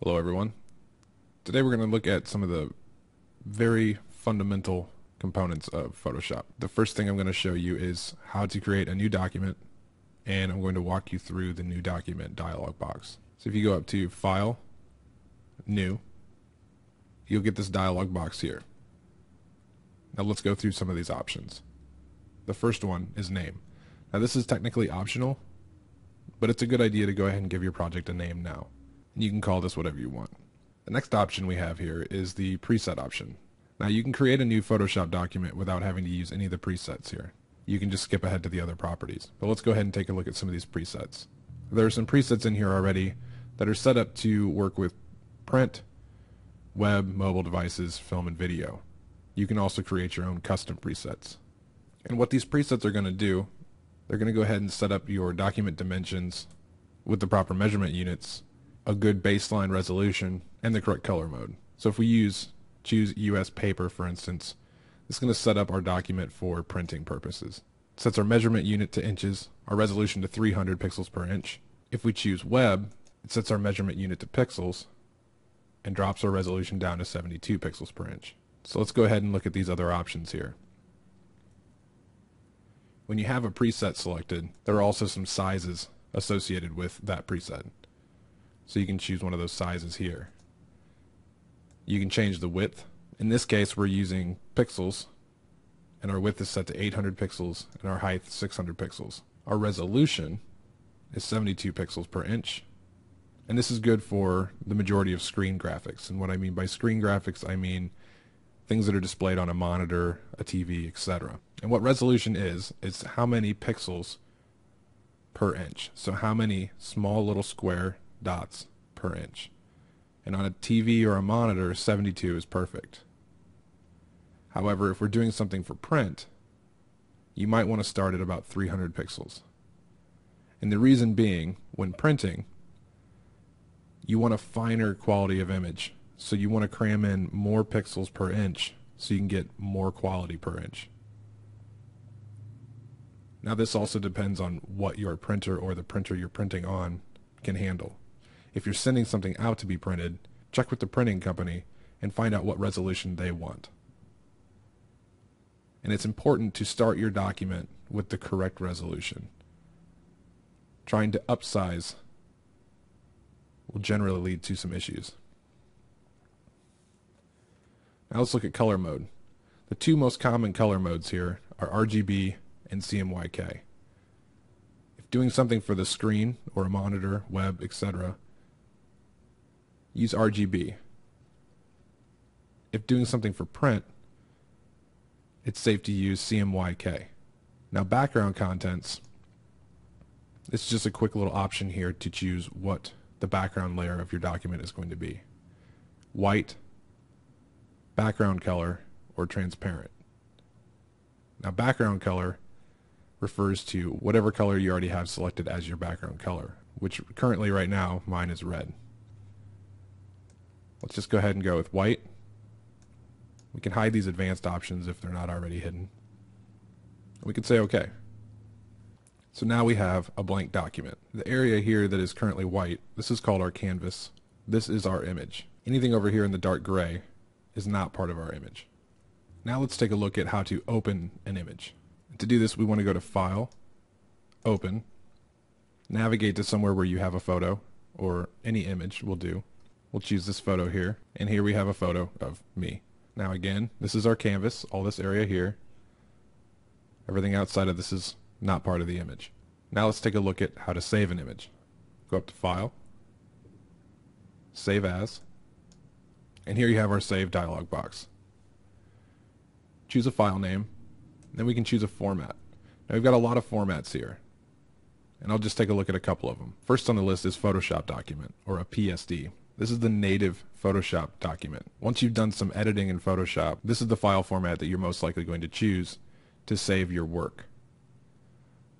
Hello everyone. Today we're going to look at some of the very fundamental components of Photoshop. The first thing I'm going to show you is how to create a new document, and I'm going to walk you through the new document dialog box. So if you go up to File, New, you'll get this dialog box here. Now let's go through some of these options. The first one is Name. Now this is technically optional, but it's a good idea to go ahead and give your project a name now. And you can call this whatever you want. The next option we have here is the preset option. Now you can create a new Photoshop document without having to use any of the presets here. You can just skip ahead to the other properties. But let's go ahead and take a look at some of these presets. There are some presets in here already that are set up to work with print, web, mobile devices, film, and video. You can also create your own custom presets. And what these presets are going to do, they're going to go ahead and set up your document dimensions with the proper measurement units, a good baseline resolution, and the correct color mode. So if we choose US paper, for instance, it's going to set up our document for printing purposes. It sets our measurement unit to inches, our resolution to 300 pixels per inch. If we choose web, it sets our measurement unit to pixels and drops our resolution down to 72 pixels per inch. So let's go ahead and look at these other options here. When you have a preset selected, there are also some sizes associated with that preset. So you can choose one of those sizes here. You can change the width. In this case, we're using pixels, and our width is set to 800 pixels and our height 600 pixels. Our resolution is 72 pixels per inch, and this is good for the majority of screen graphics. And what I mean by screen graphics, I mean things that are displayed on a monitor, a TV, etc. And what resolution is how many pixels per inch. So how many small little square dots per inch. And on a TV or a monitor, 72 is perfect. However, if we're doing something for print, you might want to start at about 300 pixels. And the reason being, when printing, you want a finer quality of image. So you want to cram in more pixels per inch so you can get more quality per inch. Now this also depends on what your printer or the printer you're printing on can handle. If you're sending something out to be printed, check with the printing company and find out what resolution they want. And it's important to start your document with the correct resolution. Trying to upsize will generally lead to some issues. Now let's look at color mode. The two most common color modes here are RGB and CMYK. If doing something for the screen or a monitor, web, etc., use RGB. If doing something for print, it's safe to use CMYK. Now background contents, it's just a quick little option here to choose what the background layer of your document is going to be. White, background color, or transparent. Now background color refers to whatever color you already have selected as your background color, which currently right now mine is red. Let's just go ahead and go with white. We can hide these advanced options if they're not already hidden. We can say OK. So now we have a blank document. The area here that is currently white, this is called our canvas. This is our image. Anything over here in the dark gray is not part of our image. Now let's take a look at how to open an image. To do this, we want to go to File, Open, navigate to somewhere where you have a photo, or any image will do. We'll choose this photo here, and here we have a photo of me. Now again, this is our canvas, all this area here. Everything outside of this is not part of the image. Now let's take a look at how to save an image. Go up to File, Save As, and here you have our Save dialog box. Choose a file name, then we can choose a format. Now we've got a lot of formats here, and I'll just take a look at a couple of them. First on the list is Photoshop document, or a PSD. This is the native Photoshop document. Once you've done some editing in Photoshop, this is the file format that you're most likely going to choose to save your work.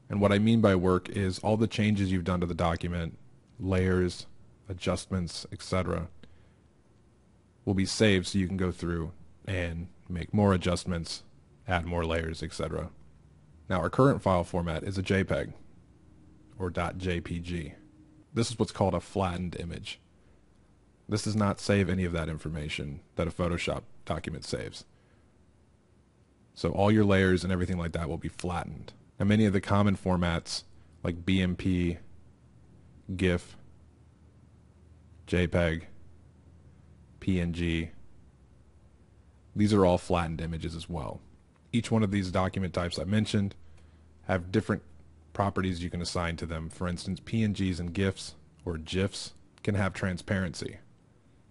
And what I mean by work is all the changes you've done to the document, layers, adjustments, etc., will be saved so you can go through and make more adjustments, add more layers, etc. Now our current file format is a JPEG, or .jpg. This is what's called a flattened image. This does not save any of that information that a Photoshop document saves. So all your layers and everything like that will be flattened. Now many of the common formats like BMP, GIF, JPEG, PNG, these are all flattened images as well. Each one of these document types I mentioned have different properties you can assign to them. For instance, PNGs and GIFs or GIFs can have transparency.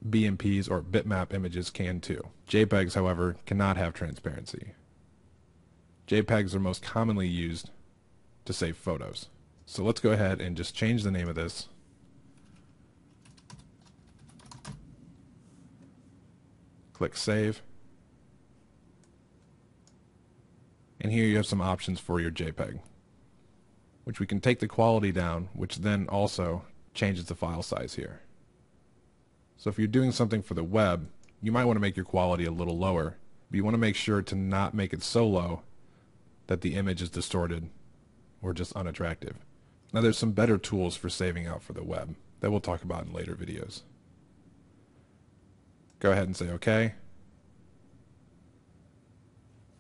BMPs or bitmap images can too. JPEGs, however, cannot have transparency. JPEGs are most commonly used to save photos. So let's go ahead and just change the name of this. Click Save. And here you have some options for your JPEG, which we can take the quality down, which then also changes the file size here. So if you're doing something for the web, you might want to make your quality a little lower, but you want to make sure to not make it so low that the image is distorted or just unattractive. Now there's some better tools for saving out for the web that we'll talk about in later videos. Go ahead and say OK.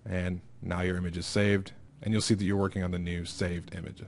And now your image is saved, and you'll see that you're working on the new saved image.